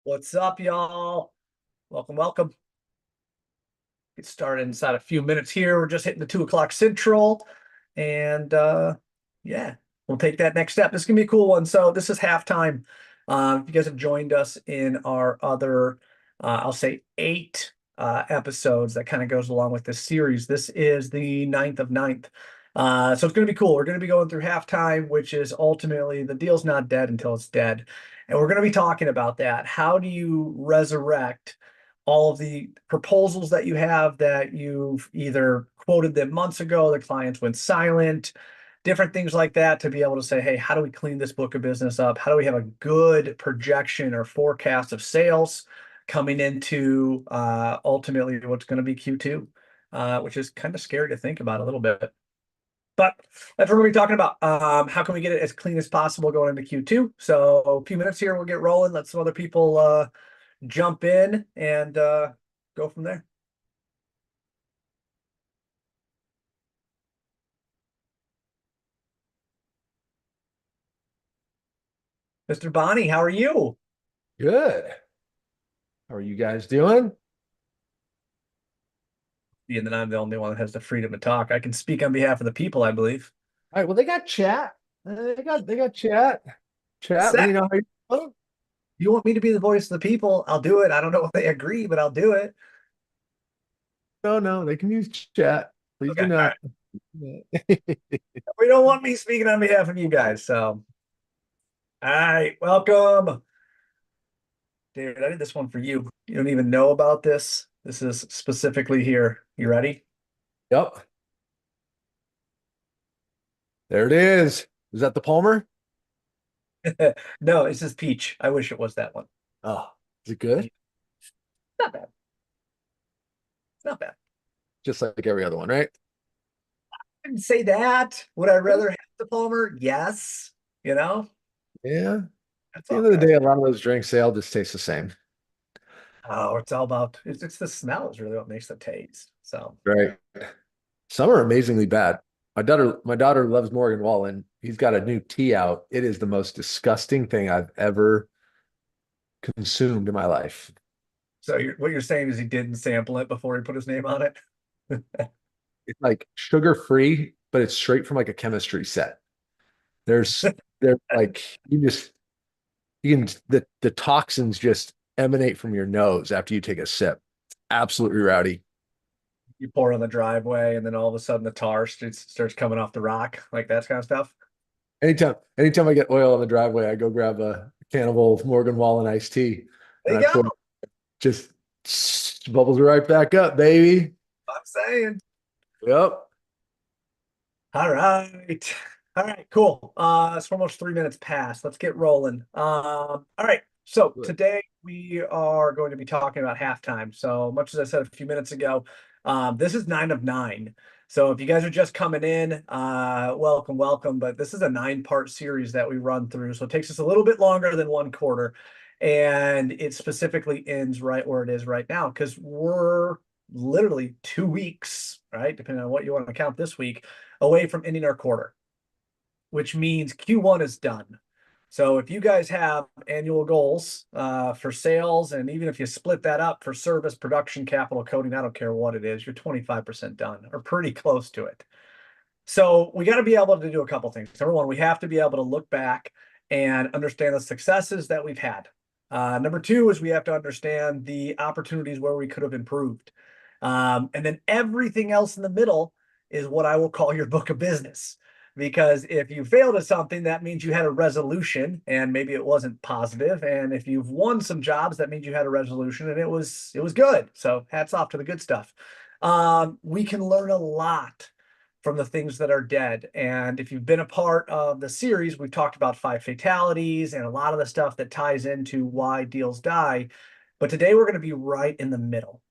What's up, y'all? Welcome, welcome. Get started inside a few minutes here. We're just hitting the 2 o'clock Central. And yeah, we'll take that next step. This is gonna be a cool one. So this is halftime. If you guys have joined us in our other, I'll say 8 episodes that kind of goes along with this series. This is the ninth of ninth. So it's gonna be cool. We're gonna be going through halftime, which is ultimately the deal's not dead until it's dead. And we're going to be talking about that. How do you resurrect all of the proposals that you have that you've either quoted them months ago, the clients went silent, different things like that to be able to say, hey, how do we clean this book of business up? How do we have a good projection or forecast of sales coming into ultimately what's going to be Q2, which is kind of scary to think about a little bit. But that's what we're going to be talking about. How can we get it as clean as possible going into Q2? So a few minutes here, we'll get rolling. Let some other people jump in and go from there. Mr. Bonnie, how are you? Good. How are you guys doing? And then I'm the only one that has the freedom to talk. I can speak on behalf of the people, I believe. All right. Well, they got chat. They got chat. Chat. Let Set. me know how you doing. You want me to be the voice of the people? I'll do it. I don't know if they agree, but I'll do it. No, they can use chat. Please Okay. do All right. not. We don't want me speaking on behalf of you guys. So, all right. Welcome. David, I did this one for you. You don't even know about this. This is specifically here. You ready? Yep. There it is. Is that the Palmer? No, it's just peach. I wish it was that one. Oh, is it good? Not bad. It's not bad. Just like every other one, right? I didn't say that. Would I rather have the Palmer? yes. You know, Yeah. At that's the all end of the good. day, a lot of those drinks, they all just taste the same. Oh, it's all about it's the smell is really what makes the taste. So Right. Some are amazingly bad. My daughter loves Morgan Wallen. He's got a new tea out. It is the most disgusting thing I've ever consumed in my life. what you're saying is he didn't sample it before he put his name on it. It's like sugar free, but it's straight from like a chemistry set. There's like the toxins just emanate from your nose after you take a sip. Absolutely rowdy. You pour on the driveway, and then all of a sudden the tar starts coming off the rock, like that kind of stuff. Anytime I get oil on the driveway, I go grab a can of old Morgan Wallen iced tea There and you I go. pour just bubbles right back up, baby. I'm saying. Yep. All right. All right, cool. It's almost 3 minutes past. Let's get rolling. All right. So today we are going to be talking about halftime. So much as I said a few minutes ago, this is 9 of 9. So if you guys are just coming in, welcome, welcome. But this is a 9-part series that we run through. So it takes us a little bit longer than one quarter. And it specifically ends right where it is right now because we're literally 2 weeks, right? Depending on what you want to count this week away from ending our quarter, which means Q1 is done. So if you guys have annual goals for sales, and even if you split that up for service, production, capital, coding, I don't care what it is, you're 25% done or pretty close to it. So we got to be able to do a couple things. Number one, we have to be able to look back and understand the successes that we've had. Number two is we have to understand the opportunities where we could have improved. And then everything else in the middle is what I will call your book of business. Because if you failed at something, that means you had a resolution and maybe it wasn't positive. And if you've won some jobs, that means you had a resolution and it was good. So hats off to the good stuff. We can learn a lot from the things that are dead. And if you've been a part of the series, we've talked about 5 fatalities and a lot of the stuff that ties into why deals die. But today we're going to be right in the middle,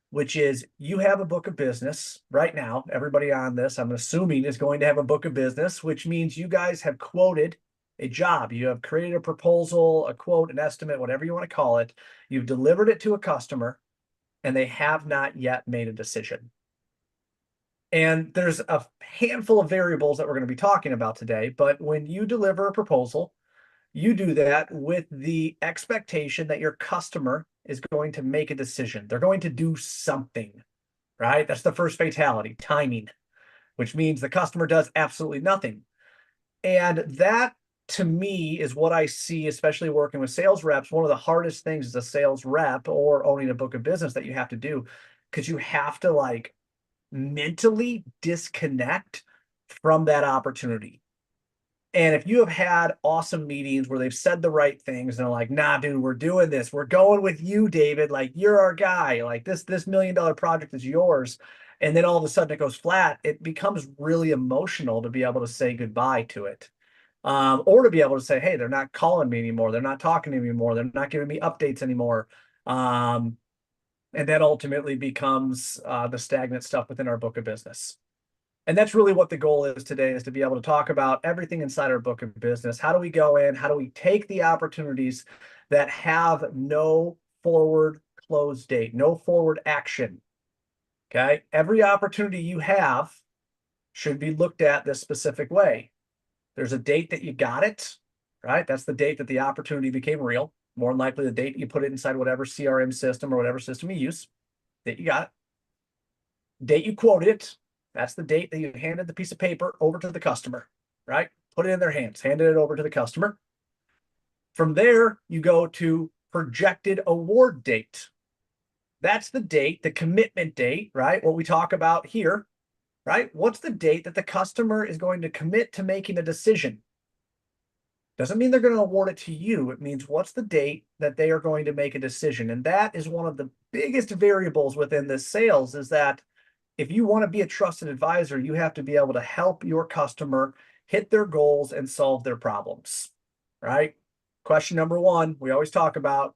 which is you have a book of business right now. Everybody on this, I'm assuming, is going to have a book of business, which means you guys have quoted a job. You have created a proposal, a quote, an estimate, whatever you want to call it. You've delivered it to a customer, and they have not yet made a decision. And there's a handful of variables that we're going to be talking about today. But when you deliver a proposal, You do that with the expectation that your customer is going to make a decision. They're going to do something, right? That's the first fatality, timing, which means the customer does absolutely nothing. And that to me is what I see, especially working with sales reps. One of the hardest things as a sales rep or owning a book of business that you have to do, because you have to like mentally disconnect from that opportunity. And if you have had awesome meetings where they've said the right things and they're like, nah, dude, we're doing this. We're going with you, David. Like, you're our guy. Like this $1 million project is yours. And then all of a sudden it goes flat. It becomes really emotional to be able to say goodbye to it. Or to be able to say, hey, they're not calling me anymore. They're not talking to me anymore. They're not giving me updates anymore. And that ultimately becomes the stagnant stuff within our book of business. And that's really what the goal is today, is to be able to talk about everything inside our book of business. How do we go in? How do we take the opportunities that have no forward close date, no forward action? Okay. Every opportunity you have should be looked at this specific way. There's a date that you got it, right? That's the date that the opportunity became real. More than likely, the date you put it inside whatever CRM system or whatever system you use, that you got it. Date you quoted it. That's the date that you handed the piece of paper over to the customer, right? Put it in their hands, handed it over to the customer. From there, you go to projected award date. That's the date, the commitment date, right? What we talk about here, right? What's the date that the customer is going to commit to making a decision? Doesn't mean they're going to award it to you. It means what's the date that they are going to make a decision. And that is one of the biggest variables within this sales, is that if you want to be a trusted advisor, you have to be able to help your customer hit their goals and solve their problems, right? Question number one, we always talk about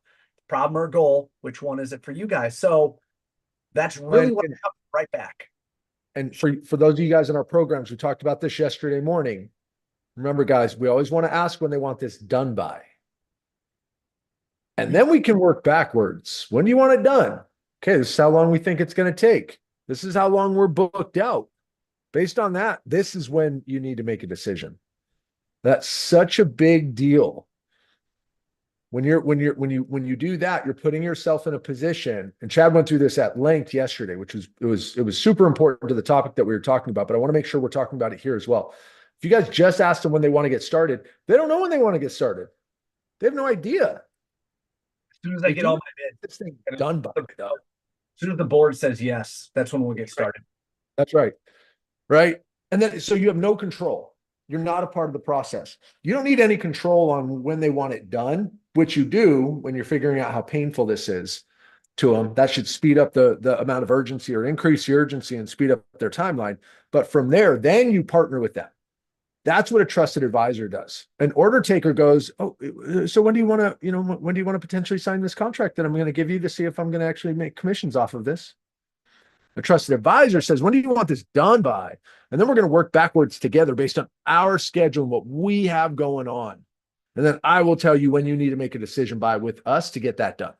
problem or goal. Which one is it for you guys? So that's really And, what and, comes right back. and for those of you guys in our programs, we talked about this yesterday morning. Remember, guys, we always want to ask when they want this done by. And then we can work backwards. When do you want it done? Okay, this is how long we think it's going to take. This is how long we're booked out. Based on that, this is when you need to make a decision. That's such a big deal. When you do that, you're putting yourself in a position, and Chad went through this at length yesterday, which was super important to the topic that we were talking about, but I want to make sure we're talking about it here as well. If you guys just ask them when they want to get started, they don't know when they want to get started. They have no idea. As soon as I They get do all my bids, this thing done by, though. as soon as the board says yes, that's when we'll get started. That's right. Right. And then, so you have no control. You're not a part of the process. You don't need any control on when they want it done, which you do when you're figuring out how painful this is to them. That should speed up the amount of urgency, or increase the urgency and speed up their timeline. But from there, then you partner with them. That's what a trusted advisor does. An order taker goes, oh, so when do you want to, when do you want to potentially sign this contract that I'm going to give you to see if I'm going to actually make commissions off of this? A trusted advisor says, when do you want this done by? And then we're going to work backwards together based on our schedule and what we have going on. And then I will tell you when you need to make a decision by with us to get that done.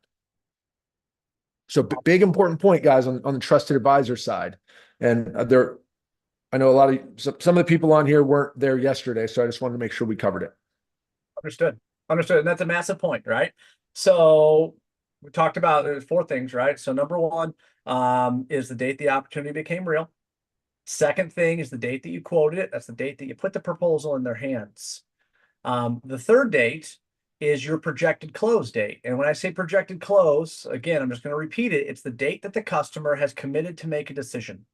So big, important point, guys, on the trusted advisor side. And I know some of the people on here weren't there yesterday, so I just wanted to make sure we covered it. Understood. Understood. And that's a massive point, right? So we talked about there's four things, right? So number one is the date the opportunity became real. Second thing is the date that you quoted it. That's the date that you put the proposal in their hands. The third date is your projected close date. And when I say projected close, again, I'm just going to repeat it. It's the date that the customer has committed to make a decision.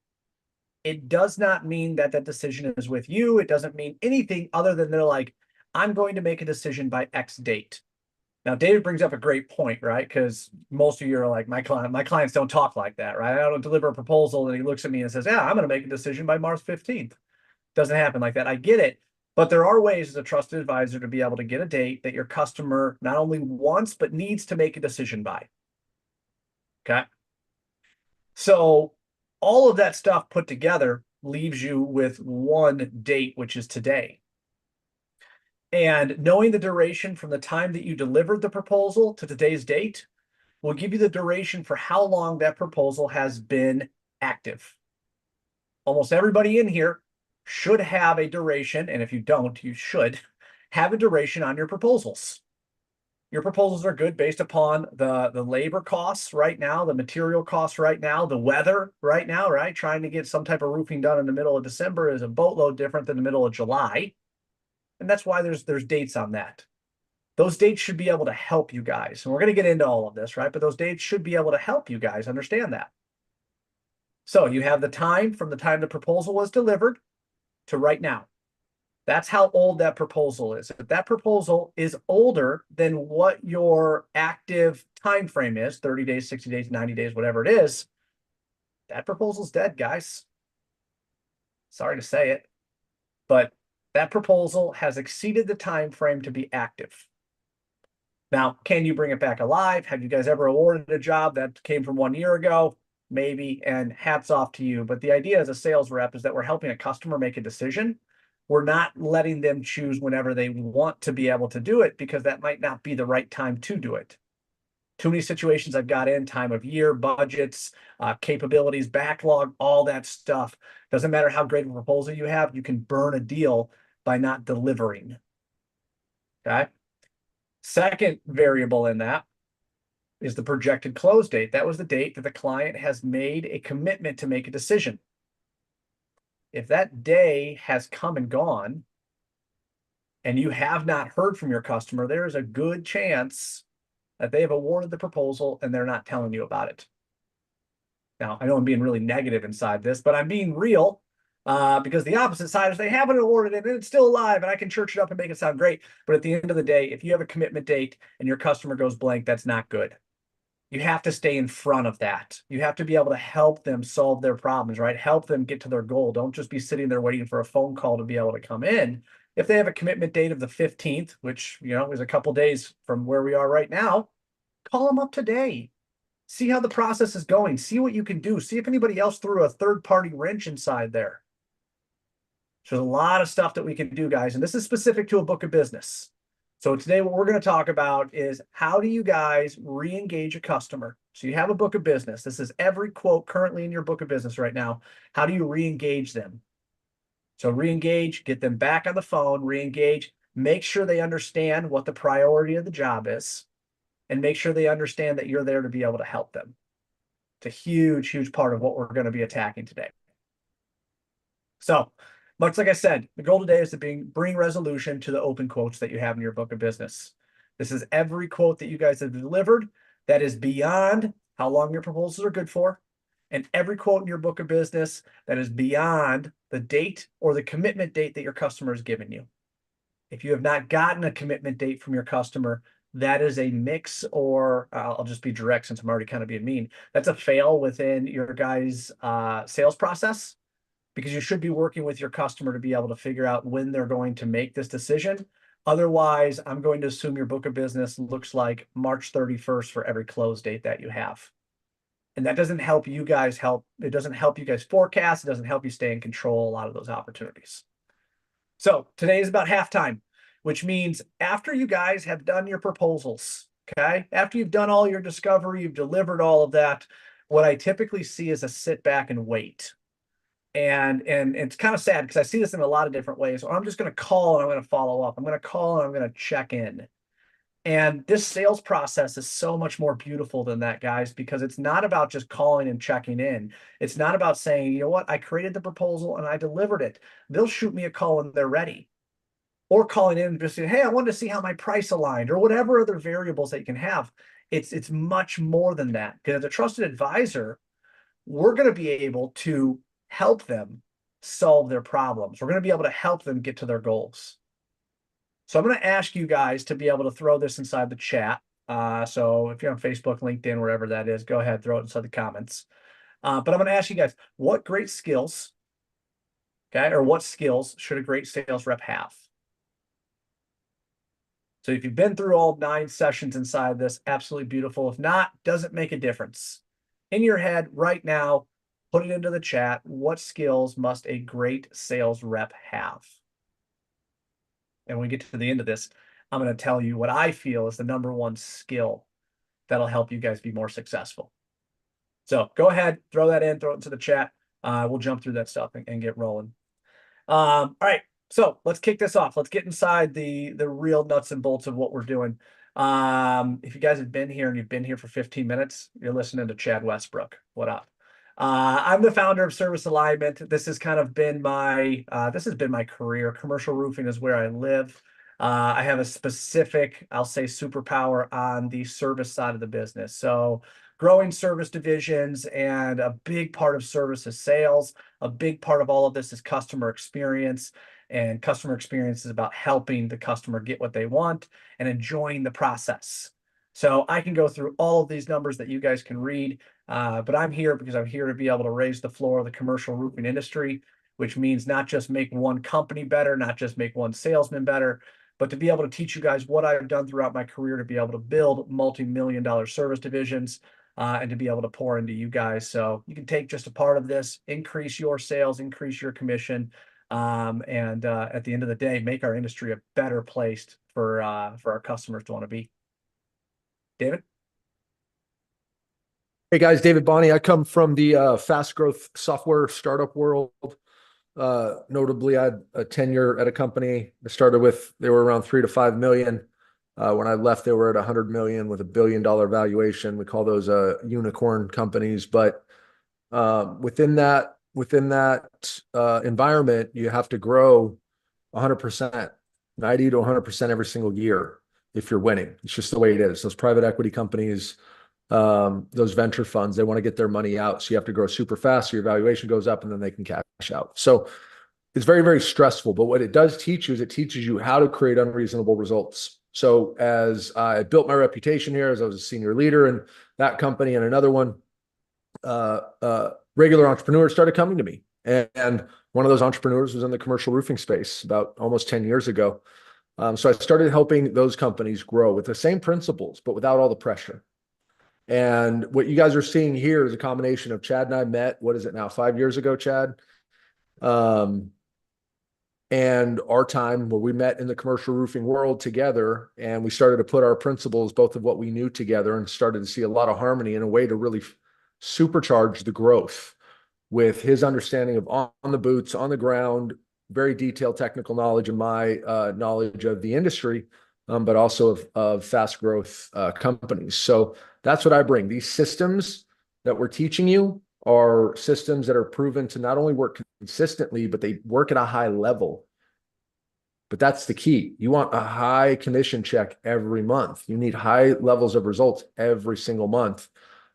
It does not mean that that decision is with you. It doesn't mean anything other than they're like, I'm going to make a decision by X date. Now, David brings up a great point, right? Because most of you are like, my clients don't talk like that, right? I don't deliver a proposal and he looks at me and says, yeah, I'm going to make a decision by March 15th. Doesn't happen like that. I get it. But there are ways as a trusted advisor to be able to get a date that your customer not only wants, but needs to make a decision by. Okay. So all of that stuff put together leaves you with one date, which is today. And knowing the duration from the time that you delivered the proposal to today's date will give you the duration for how long that proposal has been active. Almost everybody in here should have a duration, and if you don't, you should have a duration on your proposals. Your proposals are good based upon the labor costs right now, the material costs right now, the weather right now, right? Trying to get some type of roofing done in the middle of December is a boatload different than the middle of July. And that's why there's dates on that. Those dates should be able to help you guys. And we're going to get into all of this, right? But those dates should be able to help you guys understand that. So you have the time from the time the proposal was delivered to right now. That's how old that proposal is. If that proposal is older than what your active time frame is, 30 days, 60 days, 90 days, whatever it is, that proposal's dead, guys. Sorry to say it, but that proposal has exceeded the time frame to be active. Now, can you bring it back alive? Have you guys ever awarded a job that came from 1 year ago? Maybe, and hats off to you. But the idea as a sales rep is that we're helping a customer make a decision. We're not letting them choose whenever they want to be able to do it, because that might not be the right time to do it. Too many situations I've got in, time of year, budgets, capabilities, backlog, all that stuff. Doesn't matter how great of a proposal you have, you can burn a deal by not delivering. Okay. Second variable in that is the projected close date. That was the date that the client has made a commitment to make a decision. If that day has come and gone and you have not heard from your customer, there is a good chance that they have awarded the proposal and they're not telling you about it. Now, I know I'm being really negative inside this, but I'm being real, because the opposite side is they haven't awarded it and it's still alive and I can church it up and make it sound great. But at the end of the day, if you have a commitment date and your customer goes blank, that's not good. You have to stay in front of that. You have to be able to help them solve their problems, right? Help them get to their goal. Don't just be sitting there waiting for a phone call to be able to come in. If they have a commitment date of the 15th, which, is a couple days from where we are right now, call them up today. See how the process is going. See what you can do. See if anybody else threw a third-party wrench inside there. So there's a lot of stuff that we can do, guys, and this is specific to a book of business. So today what we're going to talk about is how do you guys re-engage a customer? So you have a book of business. This is every quote currently in your book of business right now. How do you re-engage them? So re-engage, get them back on the phone, re-engage, make sure they understand what the priority of the job is, and make sure they understand that you're there to be able to help them. It's a huge, huge part of what we're going to be attacking today. So much like I said, the goal today is to bring resolution to the open quotes that you have in your book of business. This is every quote that you guys have delivered that is beyond how long your proposals are good for, and every quote in your book of business that is beyond the date or the commitment date that your customer has given you. If you have not gotten a commitment date from your customer, that is a mix, or I'll just be direct since I'm already kind of being mean. That's a fail within your guys' sales process, because you should be working with your customer to be able to figure out when they're going to make this decision. Otherwise, I'm going to assume your book of business looks like March 31st for every close date that you have. And that doesn't help you guys it doesn't help you guys forecast. It doesn't help you stay in control a lot of those opportunities. So today is about halftime, which means after you guys have done your proposals, okay, after you've done all your discovery, you've delivered all of that, what I typically see is a sit back and wait. And it's kind of sad because I see this in a lot of different ways. Or I'm just going to call and I'm going to follow up. I'm going to call and I'm going to check in. And this sales process is so much more beautiful than that, guys, because it's not about just calling and checking in. It's not about saying, you know what, I created the proposal and I delivered it. They'll shoot me a call when they're ready. Or calling in and just saying, hey, I wanted to see how my price aligned, or whatever other variables that you can have. It's much more than that. Because as a trusted advisor, we're going to be able to help them solve their problems. We're going to be able to help them get to their goals. So I'm going to ask you guys to be able to throw this inside the chat. So if you're on Facebook, LinkedIn, wherever that is, go ahead, throw it inside the comments. But I'm going to ask you guys, what great skills, okay, or what skills should a great sales rep have? So if you've been through all 9 sessions inside this, absolutely beautiful. If not, doesn't make a difference. In your head right now, put it into the chat. What skills must a great sales rep have? And when we get to the end of this, I'm going to tell you what I feel is the #1 skill that'll help you guys be more successful. So go ahead, throw that in, throw it into the chat. We'll jump through that stuff and get rolling. All right. So let's kick this off. Let's get inside the real nuts and bolts of what we're doing. If you guys have been here and you've been here for 15 minutes, you're listening to Chad Westbrook. What up? I'm the founder of Service Alignment. This has kind of been my this has been my career. Commercial roofing is where I live. I have a specific, I'll say, superpower on the service side of the business. So growing service divisions, and a big part of service is sales. A big part of all of this is customer experience. And customer experience is about helping the customer get what they want and enjoying the process. So I can go through all of these numbers that you guys can read, but I'm here because I'm here to be able to raise the floor of the commercial roofing industry, which means not just make one company better, not just make one salesman better, but to be able to teach you guys what I've done throughout my career to be able to build multi-million-dollar service divisions, and to be able to pour into you guys. So you can take just a part of this, increase your sales, increase your commission, and at the end of the day, make our industry a better place for our customers to want to be. David? Hey guys, David Bonney. I come from the fast growth software startup world. Notably, I had a tenure at a company. They were around 3 to 5 million. When I left, they were at 100 million with $1 billion valuation. We call those unicorn companies. But within that environment, you have to grow 100%, 90 to 100% every single year if you're winning. It's just the way it is. Those private equity companies, those venture funds, they want to get their money out. So you have to grow super fast so your valuation goes up and then they can cash out. So it's very, very stressful. But what it does teach you is it teaches you how to create unreasonable results. So as I built my reputation here, as I was a senior leader in that company and another one, regular entrepreneurs started coming to me. And one of those entrepreneurs was in the commercial roofing space about almost 10 years ago. So I started helping those companies grow with the same principles, but without all the pressure. And what you guys are seeing here is a combination of Chad and I met, what is it now, 5 years ago, Chad? And our time where we met in the commercial roofing world together, and we started to put our principles, both of what we knew together, and started to see a lot of harmony in a way to really supercharge the growth with his understanding of on the boots, on the ground, very detailed technical knowledge, and my knowledge of the industry, but also of fast growth companies. So that's what I bring. These systems that we're teaching you are systems that are proven to not only work consistently, but they work at a high level. But that's the key. You want a high commission check every month. You need high levels of results every single month.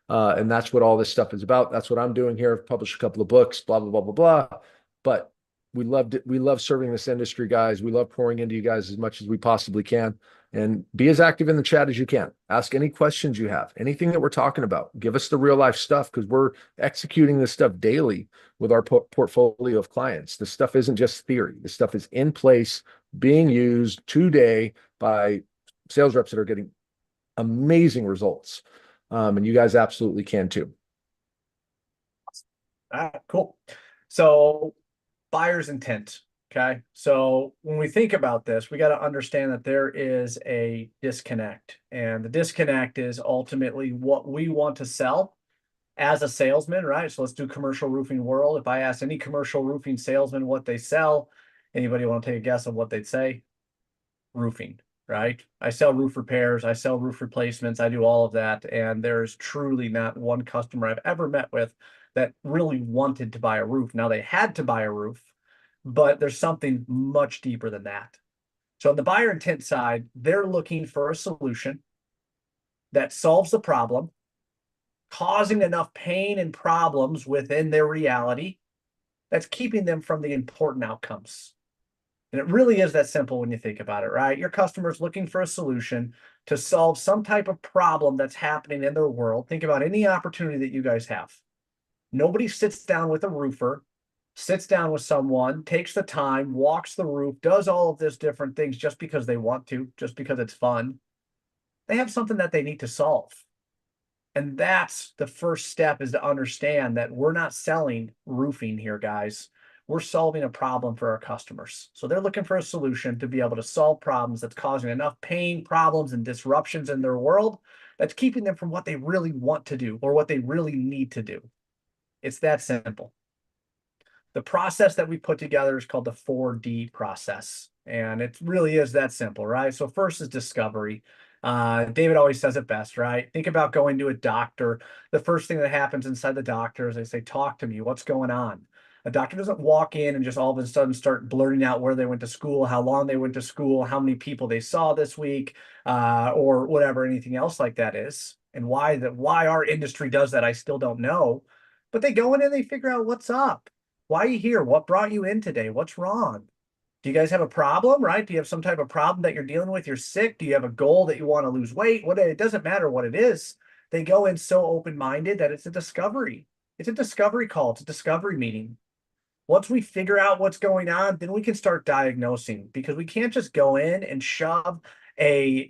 And that's what all this stuff is about. That's what I'm doing here. I've published a couple of books, blah, blah, blah, blah, blah. But we loved it. We love serving this industry, guys. We love pouring into you guys as much as we possibly can. And be as active in the chat as you can. Ask any questions you have, anything that we're talking about. Give us the real life stuff, because we're executing this stuff daily with our portfolio of clients. This stuff isn't just theory. This stuff is in place, being used today by sales reps that are getting amazing results. And you guys absolutely can too. Cool. So buyer's intent. Okay. So when we think about this, we got to understand that there is a disconnect, and the disconnect is ultimately what we want to sell as a salesman, right? So let's do commercial roofing world. If I ask any commercial roofing salesman what they sell, anybody want to take a guess of what they'd say? Roofing, right? I sell roof repairs, I sell roof replacements, I do all of that. And there's truly not one customer I've ever met with that really wanted to buy a roof. Now, they had to buy a roof, but there's something much deeper than that. So on the buyer intent side, they're looking for a solution that solves the problem, causing enough pain and problems within their reality that's keeping them from the important outcomes. And it really is that simple when you think about it, right? Your customer's looking for a solution to solve some type of problem that's happening in their world. Think about any opportunity that you guys have. Nobody sits down with a roofer, sits down with someone, takes the time, walks the roof, does all of this different things just because they want to, just because it's fun. They have something that they need to solve. And that's the first step, is to understand that we're not selling roofing here, guys. We're solving a problem for our customers. So they're looking for a solution to be able to solve problems that's causing enough pain, problems, and disruptions in their world that's keeping them from what they really want to do or what they really need to do. It's that simple. The process that we put together is called the 4D process. And it really is that simple, right? So first is discovery. David always says it best, right? Think about going to a doctor. The first thing that happens inside the doctor is they say, talk to me, what's going on? A doctor doesn't walk in and just all of a sudden start blurting out where they went to school, how long they went to school, how many people they saw this week, or whatever, anything else like that is. And why our industry does that, I still don't know. But they go in and they figure out what's up. Why are you here? What brought you in today? What's wrong? Do you guys have a problem, right? Do you have some type of problem that you're dealing with? You're sick? Do you have a goal that you want to lose weight? It doesn't matter what it is. They go in so open-minded that it's a discovery. It's a discovery call. It's a discovery meeting. Once we figure out what's going on, then we can start diagnosing, because we can't just go in and shove a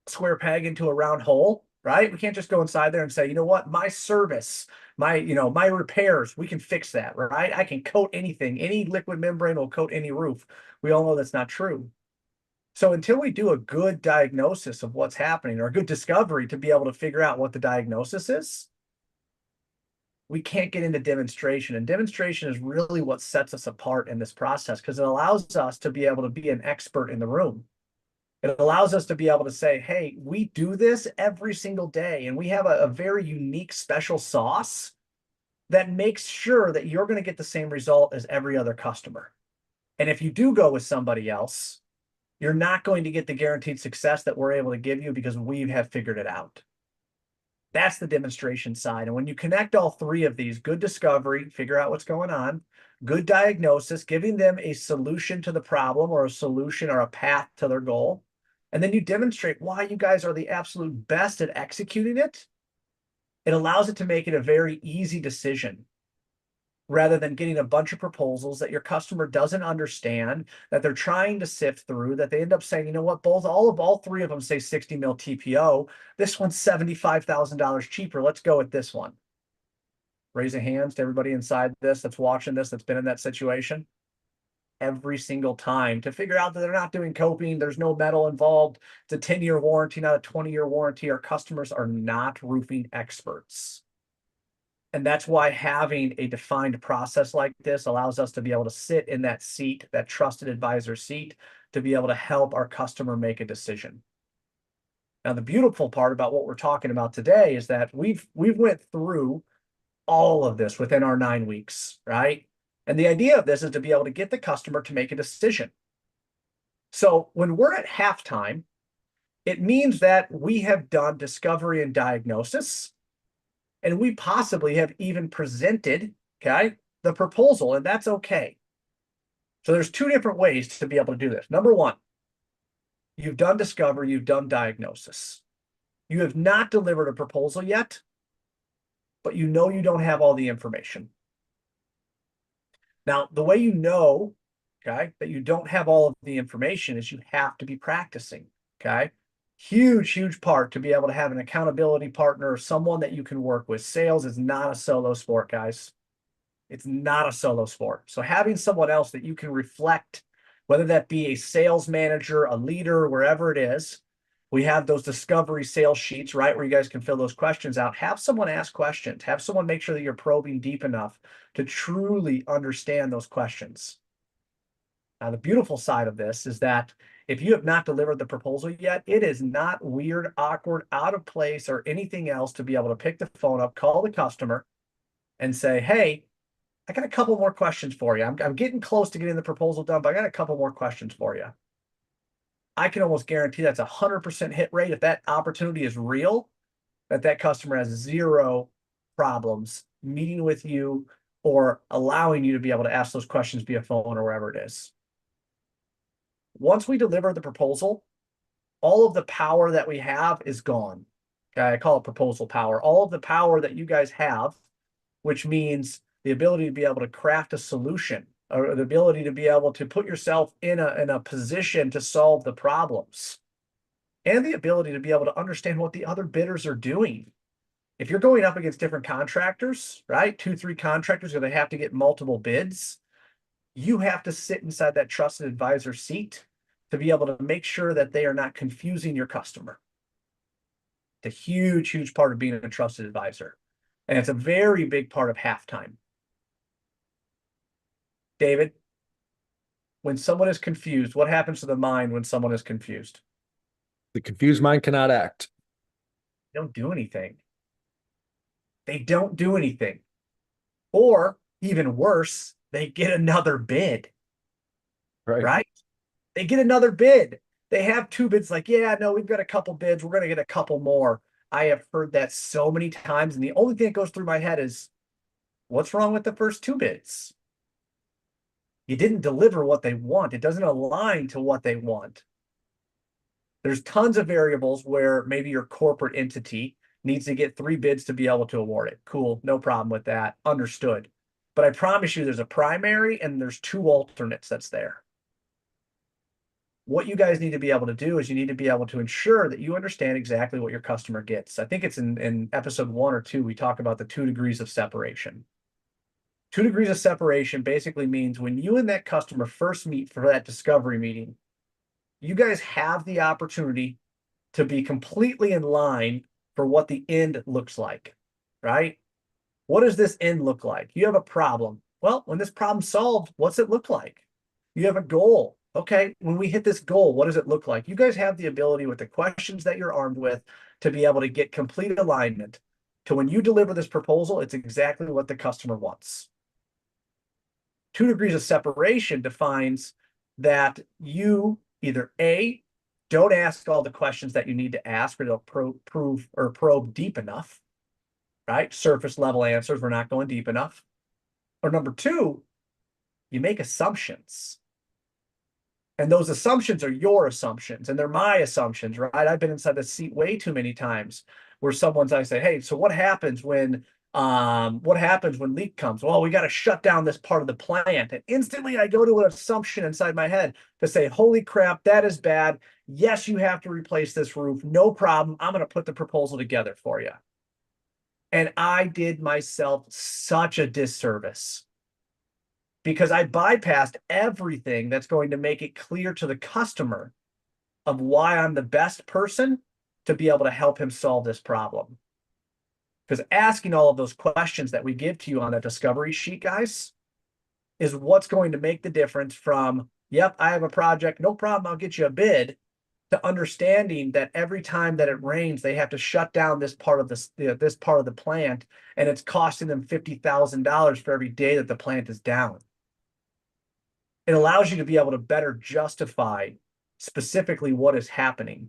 square peg into a round hole, right? We can't just go inside there and say, you know what, my service, my repairs, we can fix that, right? I can coat anything. Any liquid membrane will coat any roof. We all know that's not true. So until we do a good diagnosis of what's happening, or a good discovery to be able to figure out what the diagnosis is, we can't get into demonstration. And demonstration is really what sets us apart in this process, because it allows us to be able to be an expert in the room. It allows us to be able to say, hey, we do this every single day, and we have a very unique special sauce that makes sure that you're going to get the same result as every other customer. And if you do go with somebody else, you're not going to get the guaranteed success that we're able to give you, because we have figured it out. That's the demonstration side. And when you connect all three of these, good discovery, figure out what's going on, good diagnosis, giving them a solution to the problem, or a solution or a path to their goal, and then you demonstrate why you guys are the absolute best at executing it, it allows it to make it a very easy decision, rather than getting a bunch of proposals that your customer doesn't understand, that they're trying to sift through, that they end up saying, you know what, all three of them say 60 mil TPO. This one's $75,000 cheaper. Let's go with this one. Raise your hands to everybody inside this that's watching this, that's been in that situation. Every single time, to figure out that they're not doing coping, there's no metal involved. It's a 10-year warranty, not a 20-year warranty. Our customers are not roofing experts. And that's why having a defined process like this allows us to be able to sit in that seat, that trusted advisor seat, to be able to help our customer make a decision. Now, the beautiful part about what we're talking about today is that we've went through all of this within our 9 weeks, right? And the idea of this is to be able to get the customer to make a decision. So when we're at halftime, it means that we have done discovery and diagnosis, and we possibly have even presented, okay, the proposal, and that's okay. So there's two different ways to be able to do this. Number one, you've done discovery, you've done diagnosis. You have not delivered a proposal yet, but you know you don't have all the information. Now, the way you know, okay, that you don't have all of the information is you have to be practicing, okay? Huge part to be able to have an accountability partner, or someone that you can work with. Sales is not a solo sport, guys. It's not a solo sport. So having someone else that you can reflect, whether that be a sales manager, a leader, wherever it is, we have those discovery sales sheets, right, where you guys can fill those questions out. Have someone ask questions. Have someone make sure that you're probing deep enough to truly understand those questions. Now, the beautiful side of this is that if you have not delivered the proposal yet, it is not weird, awkward, out of place, or anything else to be able to pick the phone up, call the customer, and say, hey, I got a couple more questions for you. I'm getting close to getting the proposal done, but I got a couple more questions for you. I can almost guarantee that's 100% hit rate. If that opportunity is real, that customer has zero problems meeting with you or allowing you to be able to ask those questions via phone or wherever it is. Once we deliver the proposal, all of the power that we have is gone. Okay, I call it proposal power. All of the power that you guys have, which means the ability to be able to craft a solution, or the ability to be able to put yourself in a position to solve the problems, and the ability to be able to understand what the other bidders are doing. If you're going up against different contractors, right, 2-3 contractors, where they have to get multiple bids, you have to sit inside that trusted advisor seat to be able to make sure that they are not confusing your customer. It's a huge part of being a trusted advisor. And it's a very big part of halftime. David, when someone is confused, what happens to the mind when someone is confused? The confused mind cannot act. They don't do anything. They don't do anything. Or even worse, they get another bid, Right. right? They get another bid. They have two bids, like, yeah, no, we've got a couple bids. We're going to get a couple more. I have heard that so many times. And the only thing that goes through my head is, what's wrong with the first two bids? You didn't deliver what they want. It doesn't align to what they want. There's tons of variables where maybe your corporate entity needs to get three bids to be able to award it. Cool. No problem with that. Understood. But I promise you, there's a primary and there's two alternates that's there. What you guys need to be able to do is you need to be able to ensure that you understand exactly what your customer gets. I think it's in episode 1 or 2, we talk about the 2 degrees of separation. 2 degrees of separation basically means when you and that customer first meet for that discovery meeting, you guys have the opportunity to be completely in line for what the end looks like, right? What does this end look like? You have a problem. Well, when this problem's solved, what's it look like? You have a goal. Okay, when we hit this goal, what does it look like? You guys have the ability with the questions that you're armed with to be able to get complete alignment to when you deliver this proposal, it's exactly what the customer wants. 2 degrees of separation defines that you either A, don't ask all the questions that you need to ask or they'll prove or probe deep enough, right? Surface level answers, we're not going deep enough. Or number two, you make assumptions. And those assumptions are your assumptions and they're my assumptions, right? I've been inside the seat way too many times where I say, hey, so what happens when leak comes? Well, we got to shut down this part of the plant. And instantly I go to an assumption inside my head to say, holy crap, that is bad. Yes, you have to replace this roof. No problem. I'm going to put the proposal together for you. And I did myself such a disservice because I bypassed everything that's going to make it clear to the customer of why I'm the best person to be able to help him solve this problem. Because asking all of those questions that we give to you on that discovery sheet, guys, is what's going to make the difference from, yep, I have a project, no problem, I'll get you a bid, to understanding that every time that it rains, they have to shut down this part of this part of the plant, and it's costing them $50,000 for every day that the plant is down. It allows you to be able to better justify specifically what is happening.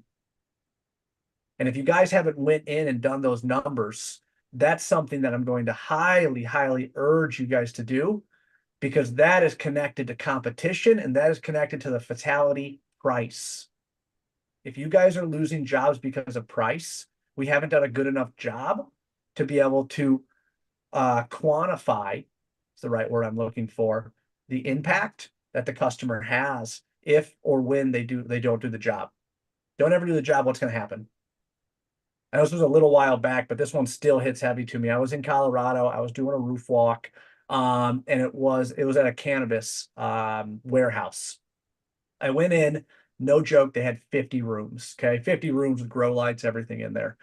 And if you guys haven't went in and done those numbers, that's something that I'm going to highly, highly urge you guys to do because that is connected to competition and that is connected to the fatality price. If you guys are losing jobs because of price, we haven't done a good enough job to be able to quantify, it's the right word I'm looking for, the impact that the customer has if or when they don't do the job. Don't ever do the job, what's going to happen? I know this was a little while back, but this one still hits heavy to me. I was in Colorado. I was doing a roof walk, and it was at a cannabis warehouse. I went in, no joke, they had 50 rooms. Okay, 50 rooms with grow lights, everything in there.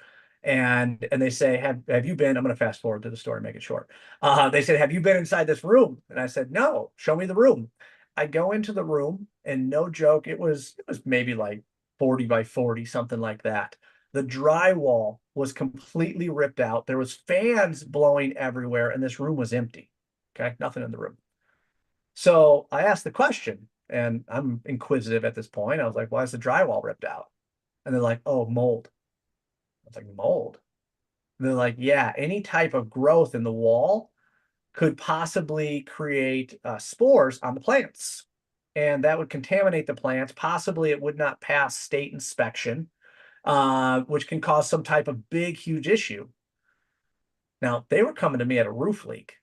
And they say, have you been? I'm going to fast forward to the story, make it short. They said, have you been inside this room? And I said, no. Show me the room. I go into the room, and no joke, it was maybe like 40 by 40, something like that. The drywall was completely ripped out. There was fans blowing everywhere, and this room was empty. Okay, nothing in the room. So I asked the question, and I'm inquisitive at this point. I was like, why is the drywall ripped out? And they're like, oh, mold. I was like, mold? And they're like, yeah, any type of growth in the wall could possibly create spores on the plants. And that would contaminate the plants. Possibly it would not pass state inspection, which can cause some type of big, huge issue. Now, they were coming to me at a roof leak,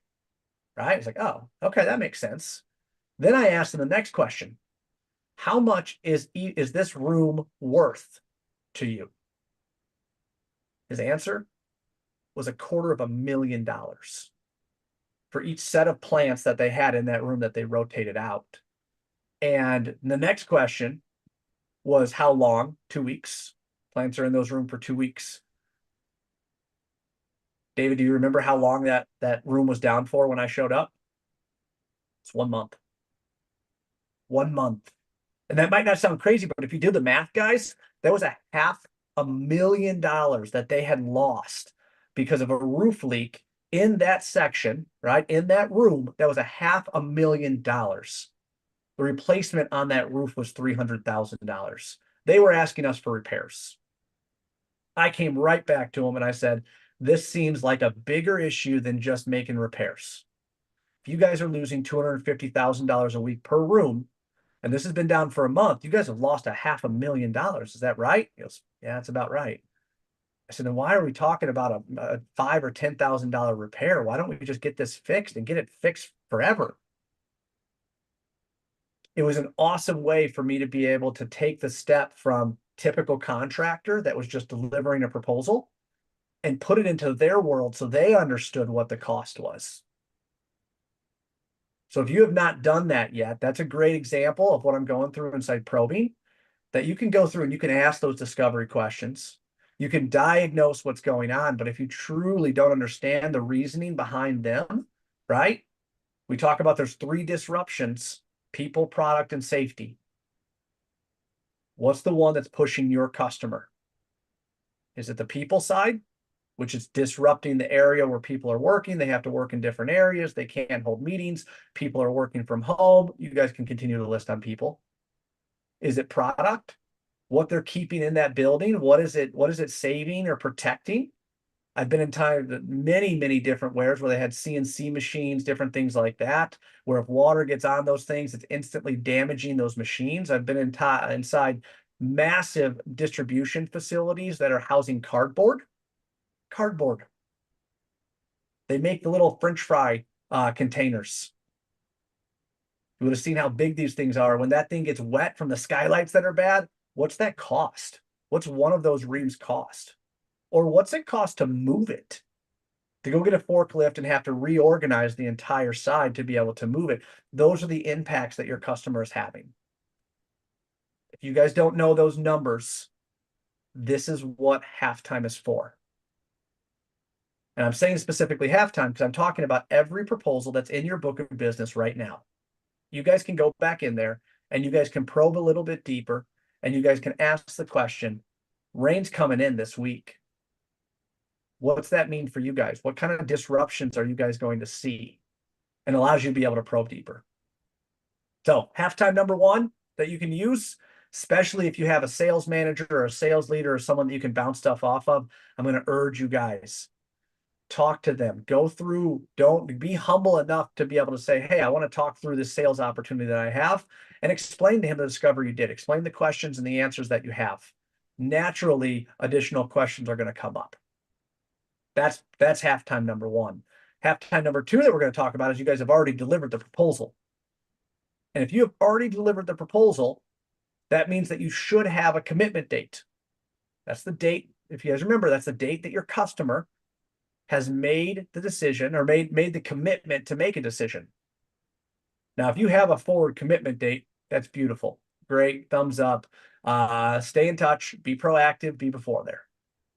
right? It's like, oh, okay, that makes sense. Then I asked them the next question. How much is this room worth to you? His answer was $250,000 for each set of plants that they had in that room that they rotated out. And the next question was how long? 2 weeks. Plants are in those rooms for 2 weeks. David, do you remember how long that room was down for when I showed up? It's 1 month. 1 month. And that might not sound crazy, but if you do the math, guys, that was a $500,000 that they had lost because of a roof leak in that section, right? In that room, that was a $500,000. The replacement on that roof was $300,000. They were asking us for repairs. I came right back to them and I said, this seems like a bigger issue than just making repairs. If you guys are losing $250,000 a week per room, and this has been down for a month, you guys have lost a $500,000. Is that right? He goes, yeah, that's about right. I said, then why are we talking about a $5,000 or $10,000 repair? Why don't we just get this fixed and get it fixed forever? It was an awesome way for me to be able to take the step from typical contractor that was just delivering a proposal and put it into their world so they understood what the cost was. So if you have not done that yet, that's a great example of what I'm going through inside probing, that you can go through and you can ask those discovery questions. You can diagnose what's going on, but if you truly don't understand the reasoning behind them, right? We talk about there's 3 disruptions: people, product, and safety. What's the one that's pushing your customer? Is it the people side, which is disrupting the area where people are working? They have to work in different areas. They can't hold meetings. People are working from home. You guys can continue to list on people. Is it product? What they're keeping in that building? What is it saving or protecting? I've been in many different wares where they had CNC machines, different things like that, where if water gets on those things, it's instantly damaging those machines. I've been inside massive distribution facilities that are housing cardboard. They make the little French fry containers. You would have seen how big these things are. When that thing gets wet from the skylights that are bad, what's that cost? What's one of those reams cost? Or what's it cost to move it? To go get a forklift and have to reorganize the entire side to be able to move it. Those are the impacts that your customer is having. If you guys don't know those numbers, this is what halftime is for. And I'm saying specifically halftime because I'm talking about every proposal that's in your book of business right now. You guys can go back in there and you guys can probe a little bit deeper and you guys can ask the question, rain's coming in this week. What's that mean for you guys? What kind of disruptions are you guys going to see? And allows you to be able to probe deeper. So halftime number 1 that you can use, especially if you have a sales manager or a sales leader or someone that you can bounce stuff off of, I'm going to urge you guys, talk to them, go through, don't be humble enough to be able to say, hey, I want to talk through this sales opportunity that I have, and explain to him the discovery you did, explain the questions and the answers that you have. Naturally, additional questions are going to come up. That's halftime number 1. Halftime number 2 that we're going to talk about is you guys have already delivered the proposal. And if you have already delivered the proposal, that means that you should have a commitment date. That's the date. If you guys remember, that's the date that your customer has made the decision or made the commitment to make a decision. Now, if you have a forward commitment date, that's beautiful. Great. Thumbs up. Stay in touch. Be proactive. Be before there.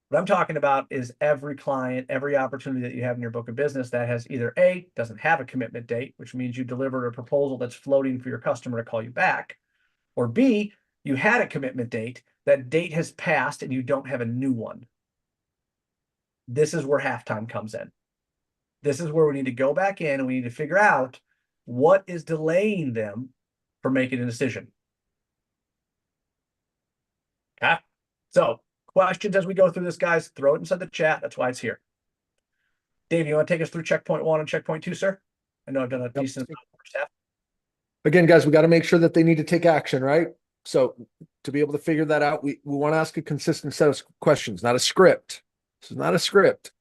What I'm talking about is every client, every opportunity that you have in your book of business that has either A, doesn't have a commitment date, which means you delivered a proposal that's floating for your customer to call you back, or B, you had a commitment date, that date has passed and you don't have a new one. This is where halftime comes in. This is where we need to go back in and we need to figure out what is delaying them from making a decision. Okay, so questions as we go through this, guys, throw it inside the chat. That's why it's here. Dave, you want to take us through checkpoint 1 and checkpoint 2, sir? I know I've done a decent amount of first half. Again, guys, we got to make sure that they need to take action, right? So to be able to figure that out, we want to ask a consistent set of questions, not a script. This is not a script.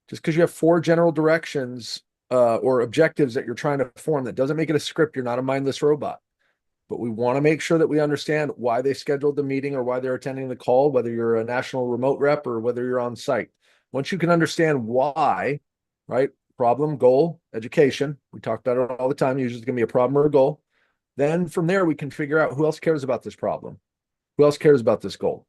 Just because you have 4 general directions or objectives that you're trying to form, that doesn't make it a script. You're not a mindless robot. But we want to make sure that we understand why they scheduled the meeting or why they're attending the call, whether you're a national remote rep or whether you're on site. Once you can understand why, right? Problem, goal, education. We talk about it all the time. Usually it's going to be a problem or a goal. Then from there, we can figure out who else cares about this problem. Who else cares about this goal?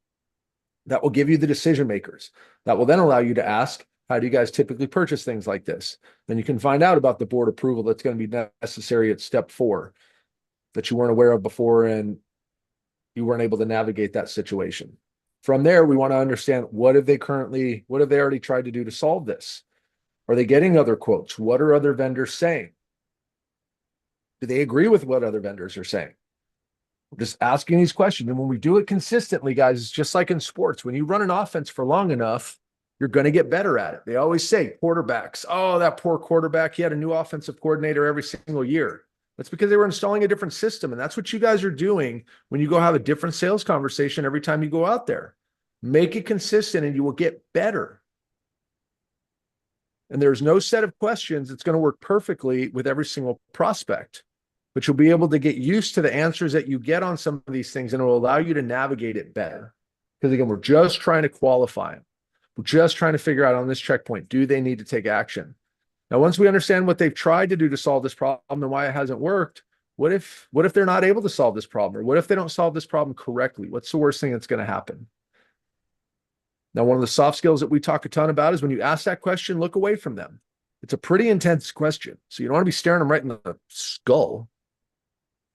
That will give you the decision makers. That will then allow you to ask, how do you guys typically purchase things like this? Then you can find out about the board approval that's going to be necessary at step 4. that you weren't aware of before and you weren't able to navigate that situation. From there, we want to understand what have they already tried to do to solve this? Are they getting other quotes? What are other vendors saying? Do they agree with what other vendors are saying? We're just asking these questions. And when we do it consistently, guys, it's just like in sports. When you run an offense for long enough, you're going to get better at it. They always say quarterbacks, oh, that poor quarterback, he had a new offensive coordinator every single year. That's because they were installing a different system. And that's what you guys are doing when you go have a different sales conversation every time you go out there. Make it consistent and you will get better. And there's no set of questions that's going to work perfectly with every single prospect, but you'll be able to get used to the answers that you get on some of these things, and it will allow you to navigate it better. Because again, we're just trying to qualify them. We're just trying to figure out on this checkpoint, do they need to take action? Now, once we understand what they've tried to do to solve this problem and why it hasn't worked, what if they're not able to solve this problem? Or what if they don't solve this problem correctly? What's the worst thing that's going to happen? Now, one of the soft skills that we talk a ton about is when you ask that question, look away from them. It's a pretty intense question. So you don't want to be staring them right in the skull.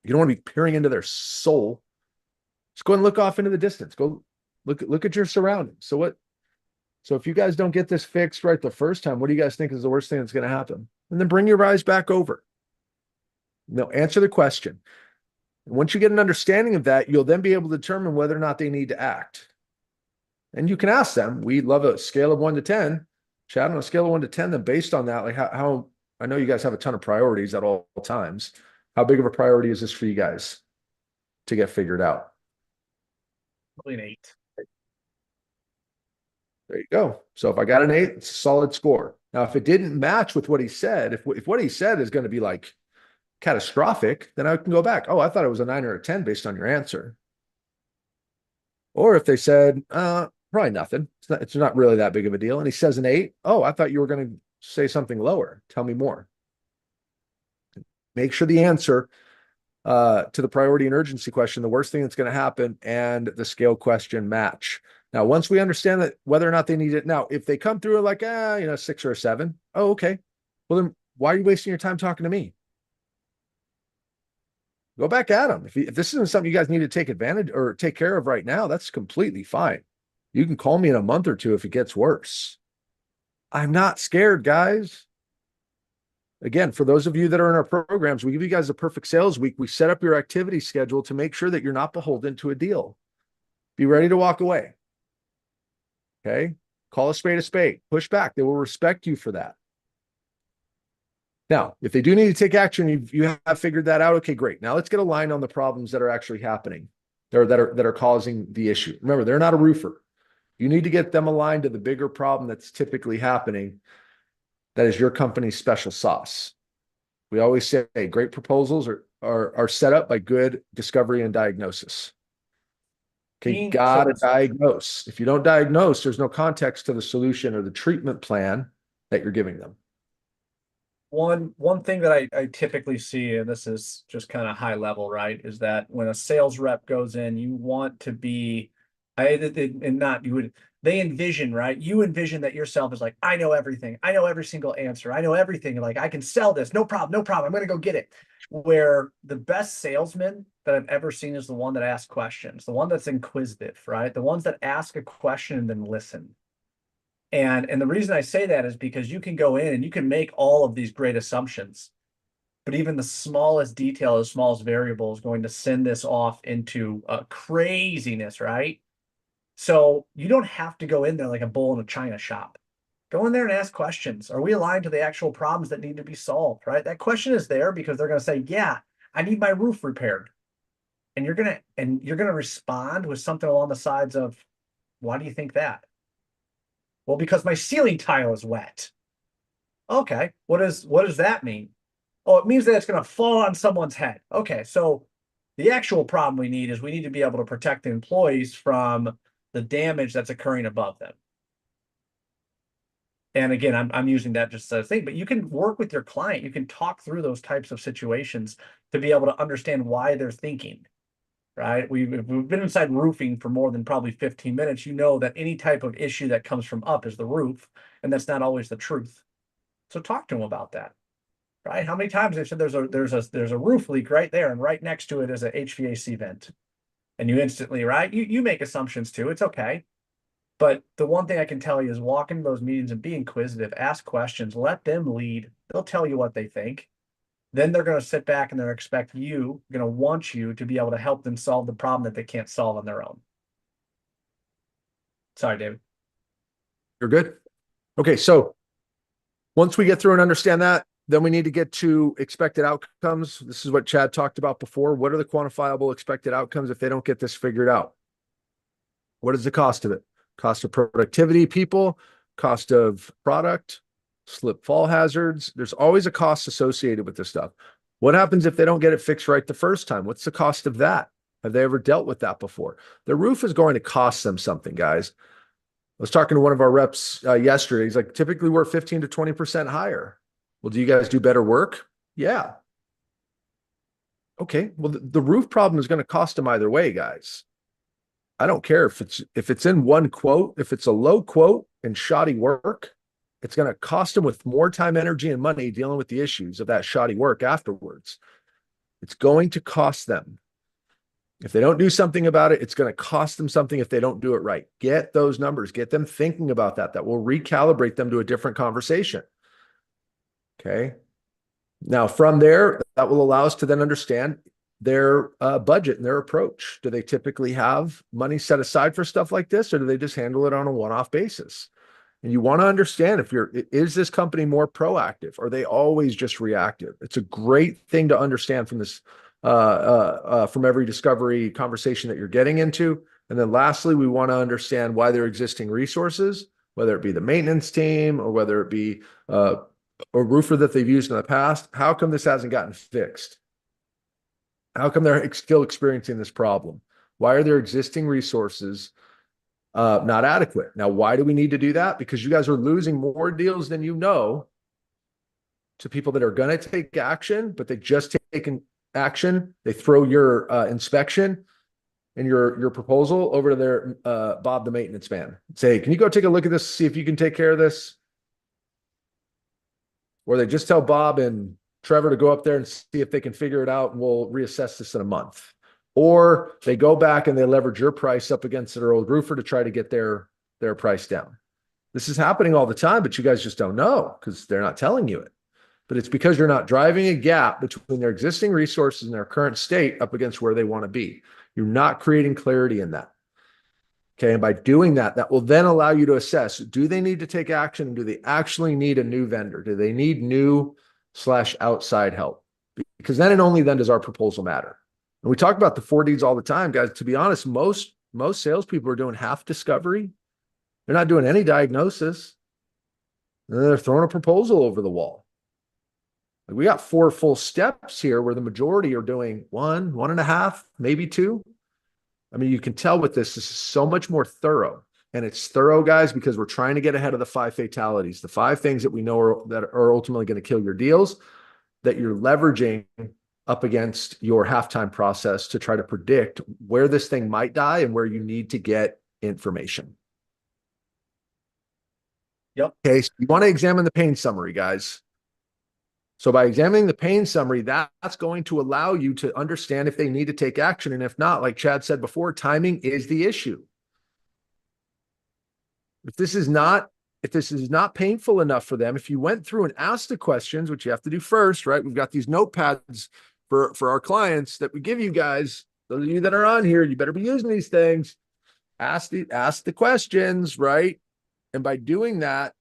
You don't want to be peering into their soul. Just go and look off into the distance. Go look at your surroundings. So if you guys don't get this fixed right the first time, what do you guys think is the worst thing that's going to happen? And then bring your eyes back over. Now, answer the question. And once you get an understanding of that, you'll then be able to determine whether or not they need to act. And you can ask them. We love a scale of 1 to 10. Chad, on a scale of 1 to 10, then based on that, like how I know you guys have a ton of priorities at all times. How big of a priority is this for you guys to get figured out? Probably an 8. There you go. So if I got an 8, it's a solid score. Now, if it didn't match with what he said, if what he said is going to be like catastrophic, then I can go back. Oh, I thought it was a 9 or a 10 based on your answer. Or if they said, probably nothing. It's not really that big of a deal. And he says an 8. Oh, I thought you were going to say something lower. Tell me more. Make sure the answer to the priority and urgency question, the worst thing that's going to happen, and the scale question match. Now, once we understand that whether or not they need it, now, if they come through like, 6 or a 7, oh, okay. Well, then why are you wasting your time talking to me? Go back at them. If this isn't something you guys need to take advantage or take care of right now, that's completely fine. You can call me in a month or two if it gets worse. I'm not scared, guys. Again, for those of you that are in our programs, we give you guys a perfect sales week. We set up your activity schedule to make sure that you're not beholden to a deal. Be ready to walk away. Okay? Call a spade a spade. Push back. They will respect you for that. Now, if they do need to take action, you have figured that out. Okay, great. Now let's get aligned on the problems that are actually happening, that are causing the issue. Remember, they're not a roofer. You need to get them aligned to the bigger problem that's typically happening. That is your company's special sauce. We always say great proposals are set up by good discovery and diagnosis. Okay, gotta diagnose. If you don't diagnose, there's no context to the solution or the treatment plan that you're giving them. One thing that I typically see, and this is just kind of high level, right, is that when a sales rep goes in, you want to be, they envision, right? You envision that yourself is like, I know everything. I know every single answer. I know everything. Like, I can sell this. No problem. No problem. I'm going to go get it. Where the best salesman that I've ever seen is the one that asks questions, the one that's inquisitive, right? The ones that ask a question and then listen. And the reason I say that is because you can go in and you can make all of these great assumptions, but even the smallest detail, the smallest variable is going to send this off into craziness, right? So you don't have to go in there like a bull in a china shop. Go in there and ask questions. Are we aligned to the actual problems that need to be solved, right? That question is there because they're going to say, yeah, I need my roof repaired. And you're going to respond with something along the sides of, why do you think that? Well, because my ceiling tile is wet. Okay, what does that mean? Oh, it means that it's going to fall on someone's head. Okay, so the actual problem we need to be able to protect the employees from the damage that's occurring above them. And again, I'm using that just as a thing, but you can work with your client. You can talk through those types of situations to be able to understand why they're thinking. Right? We've been inside roofing for more than probably 15 minutes. You know that any type of issue that comes from up is the roof, and that's not always the truth. So talk to them about that. right? How many times they've said there's a roof leak right there, and right next to it is a HVAC vent, and you instantly, right? You make assumptions too. It's okay. But the one thing I can tell you is walk into those meetings and be inquisitive, ask questions, let them lead. They'll tell you what they think. Then they're going to sit back and they're going to want you to be able to help them solve the problem that they can't solve on their own. Sorry, David. You're good. Okay, so once we get through and understand that, then we need to get to expected outcomes. This is what Chad talked about before. What are the quantifiable expected outcomes if they don't get this figured out? What is the cost of it? Cost of productivity, people, cost of product, slip fall hazards. There's always a cost associated with this stuff. What happens if they don't get it fixed right the first time? What's the cost of that? Have they ever dealt with that before? The roof is going to cost them something, guys. I was talking to one of our reps yesterday. He's like, typically we're 15 to 20% higher. Well, do you guys do better work? Yeah. Okay. Well, the roof problem is going to cost them either way, guys. I don't care if it's in one quote, if it's a low quote and shoddy work, it's going to cost them with more time, energy, and money dealing with the issues of that shoddy work afterwards. It's going to cost them. If they don't do something about it, it's going to cost them something if they don't do it right. Get those numbers, get them thinking about that. That will recalibrate them to a different conversation. Okay. Now, from there, that will allow us to then understand their budget and their approach. Do they typically have money set aside for stuff like this, or do they just handle it on a one-off basis? And you want to understand is this company more proactive? Are they always just reactive? It's a great thing to understand from this, from every discovery conversation that you're getting into. And then lastly, we want to understand why their existing resources, whether it be the maintenance team or whether it be a roofer that they've used in the past, how come this hasn't gotten fixed? How come they're still experiencing this problem? Why are their existing resources not adequate? Now, why do we need to do that? Because you guys are losing more deals than you know to people that are going to take action, but they just taken action. They throw your inspection and your proposal over to their Bob the maintenance man. Say, can you go take a look at this, see if you can take care of this? Or they just tell Bob and Trevor to go up there and see if they can figure it out, and we'll reassess this in a month. Or they go back and they leverage your price up against their old roofer to try to get their price down. This is happening all the time, but you guys just don't know because they're not telling you it. But it's because you're not driving a gap between their existing resources and their current state up against where they want to be. You're not creating clarity in that. Okay. And by doing that, that will then allow you to assess, do they need to take action? Do they actually need a new vendor? Do they need new/outside help? Because then and only then does our proposal matter. And we talk about the 4Ds all the time, guys. To be honest, most salespeople are doing half discovery. They're not doing any diagnosis. And they're throwing a proposal over the wall. Like, we got 4 full steps here where the majority are doing 1, 1.5, maybe 2. I mean, you can tell with this is so much more thorough. And it's thorough, guys, because we're trying to get ahead of the 5 fatalities, the 5 things that we know that are ultimately going to kill your deals, that you're leveraging up against your halftime process to try to predict where this thing might die and where you need to get information. Yep. Okay, so you want to examine the pain summary, guys. So by examining the pain summary, that's going to allow you to understand if they need to take action. And if not, like Chad said before, timing is the issue. If this is not painful enough for them, if you went through and asked the questions, which you have to do first, right? We've got these notepads for our clients that we give you guys. Those of you that are on here, you better be using these things. Ask the questions, right? And by doing that,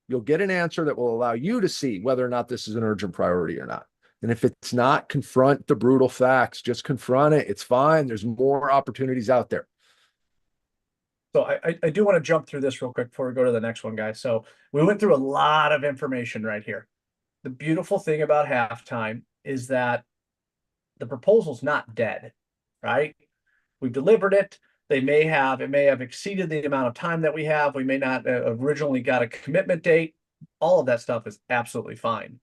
you'll get an answer that will allow you to see whether or not this is an urgent priority or not. And if it's not, confront the brutal facts. Just confront it. It's fine. There's more opportunities out there. So I do want to jump through this real quick before we go to the next one, guys. So we went through a lot of information right here. The beautiful thing about halftime is that the proposal's not dead, right? We've delivered it. It may have exceeded the amount of time that we have. We may not originally got a commitment date. All of that stuff is absolutely fine.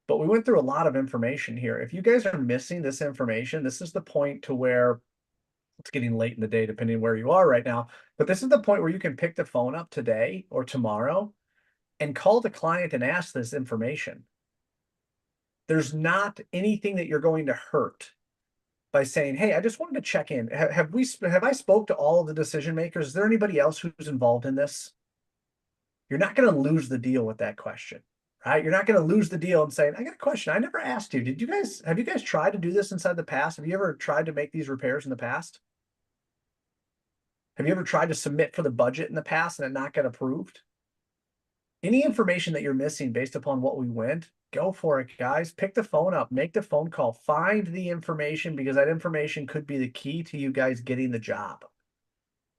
But we went through a lot of information here. If you guys are missing this information, this is the point to where it's getting late in the day, depending where you are right now. But this is the point where you can pick the phone up today or tomorrow and call the client and ask this information. There's not anything that you're going to hurt by saying, "Hey, I just wanted to check in. Have I spoke to all of the decision makers? Is there anybody else who's involved in this?" You're not going to lose the deal with that question, right? You're not going to lose the deal and saying, "I got a question. I never asked you. Have you guys tried to do this inside the past? Have you ever tried to make these repairs in the past? Have you ever tried to submit for the budget in the past and it not get approved?" Any information that you're missing based upon what we went, go for it, guys. Pick the phone up, make the phone call, find the information, because that information could be the key to you guys getting the job.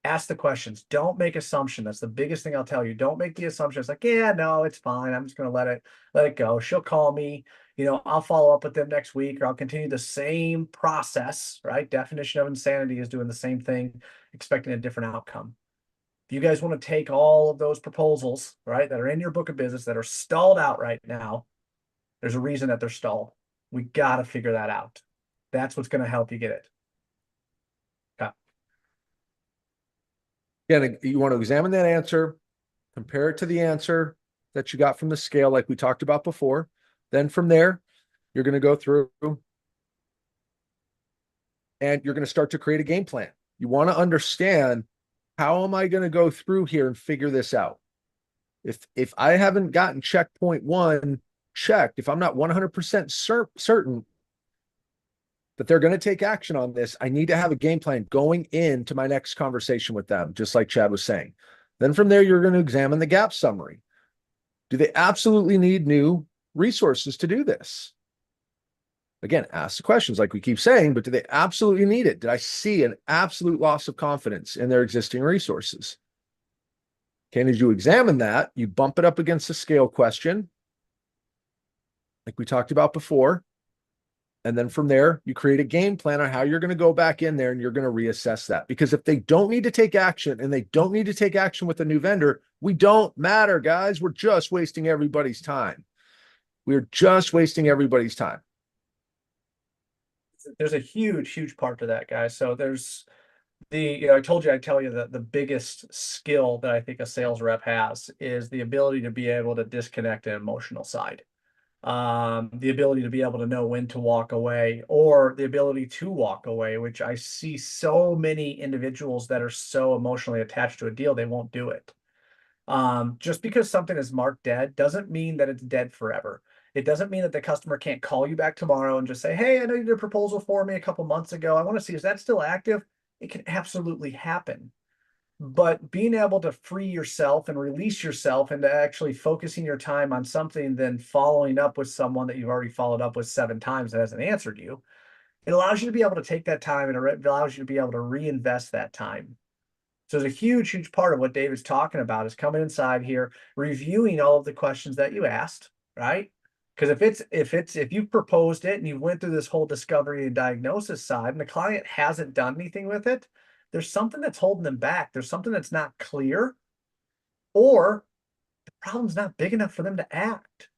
Ask the questions. Don't make assumption. That's the biggest thing I'll tell you. Don't make the assumption. It's like, yeah, no, it's fine. I'm just going to let it go. She'll call me. I'll follow up with them next week, or I'll continue the same process, right? Definition of insanity is doing the same thing, expecting a different outcome. If you guys want to take all of those proposals, right, that are in your book of business that are stalled out right now, there's a reason that they're stalled. We got to figure that out. That's what's going to help you get it. Okay. Again, you want to examine that answer, compare it to the answer that you got from the scale, like we talked about before. Then from there, you're going to go through and you're going to start to create a game plan. You want to understand, how am I going to go through here and figure this out? If I haven't gotten checkpoint 1 checked, if I'm not 100% certain that they're going to take action on this, I need to have a game plan going into my next conversation with them, just like Chad was saying. Then from there, you're going to examine the gap summary. Do they absolutely need new resources to do this? Again, ask the questions like we keep saying, but do they absolutely need it? Did I see an absolute loss of confidence in their existing resources? Okay, as you examine that, you bump it up against the scale question, like we talked about before. And then from there, you create a game plan on how you're going to go back in there and you're going to reassess that. Because if they don't need to take action and they don't need to take action with a new vendor, we don't matter, guys. We're just wasting everybody's time. We're just wasting everybody's time. There's a huge part to that, guys. So there's I told you, I'd tell you that the biggest skill that I think a sales rep has is the ability to be able to disconnect an emotional side. The ability to be able to know when to walk away, or the ability to walk away, which I see so many individuals that are so emotionally attached to a deal, they won't do it. Just because something is marked dead doesn't mean that it's dead forever. It doesn't mean that the customer can't call you back tomorrow and just say, "Hey, I know you did a proposal for me a couple months ago. I want to see, is that still active?" It can absolutely happen. But being able to free yourself and release yourself into actually focusing your time on something than following up with someone that you've already followed up with 7 times that hasn't answered you, it allows you to be able to take that time, and it allows you to be able to reinvest that time. So there's a huge part of what David's talking about is coming inside here, reviewing all of the questions that you asked, right? Because if you've proposed it and you went through this whole discovery and diagnosis side and the client hasn't done anything with it, there's something that's holding them back. There's something that's not clear, or the problem's not big enough for them to act.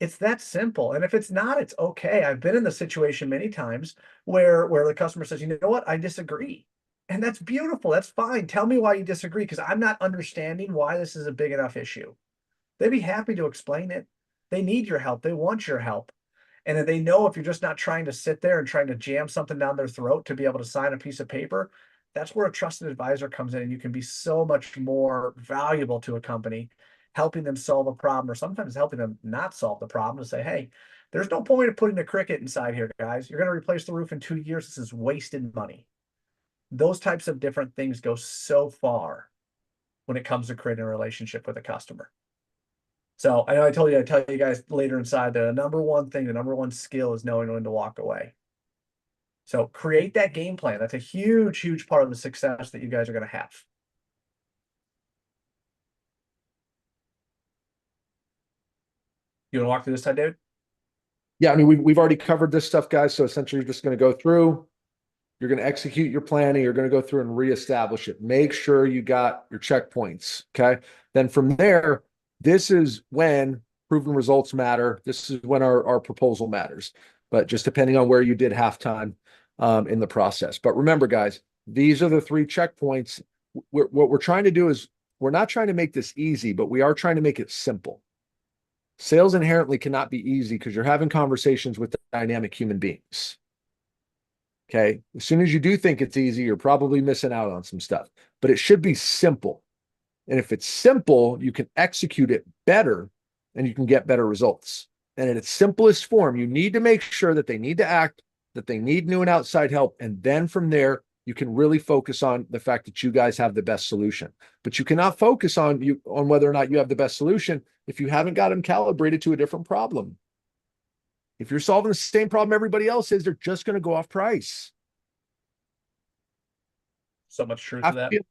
It's that simple. And if it's not, it's okay. I've been in the situation many times where the customer says, "You know what? I disagree." And that's beautiful. That's fine. Tell me why you disagree, because I'm not understanding why this is a big enough issue. They'd be happy to explain it. They need your help. They want your help. And then they know if you're just not trying to sit there and trying to jam something down their throat to be able to sign a piece of paper, that's where a trusted advisor comes in, and you can be so much more valuable to a company, helping them solve a problem, or sometimes helping them not solve the problem, to say, "Hey, there's no point of putting a cricket inside here, guys. You're going to replace the roof in 2 years. This is wasted money." Those types of different things go so far when it comes to creating a relationship with a customer. So I know I'd tell you guys later inside that the number one skill is knowing when to walk away. So create that game plan. That's a huge part of the success that you guys are going to have. You want to walk through this side, David? Yeah, I mean, we've already covered this stuff, guys. So essentially, you're just going to go through, you're going to execute your planning, you're going to go through and reestablish it. Make sure you got your checkpoints. Okay. Then from there, this is when proven results matter. This is when our proposal matters, but just depending on where you did halftime in the process. But remember, guys, these are the 3 checkpoints. What we're trying to do is, we're not trying to make this easy, but we are trying to make it simple. Sales inherently cannot be easy because you're having conversations with dynamic human beings. Okay. As soon as you do think it's easy, you're probably missing out on some stuff, but it should be simple. And if it's simple, you can execute it better and you can get better results. And in its simplest form, you need to make sure that they need to act, that they need new and outside help. And then from there, you can really focus on the fact that you guys have the best solution. But you cannot focus on whether or not you have the best solution if you haven't got them calibrated to a different problem. If you're solving the same problem everybody else is, they're just going to go off price. So much truth I to that. feel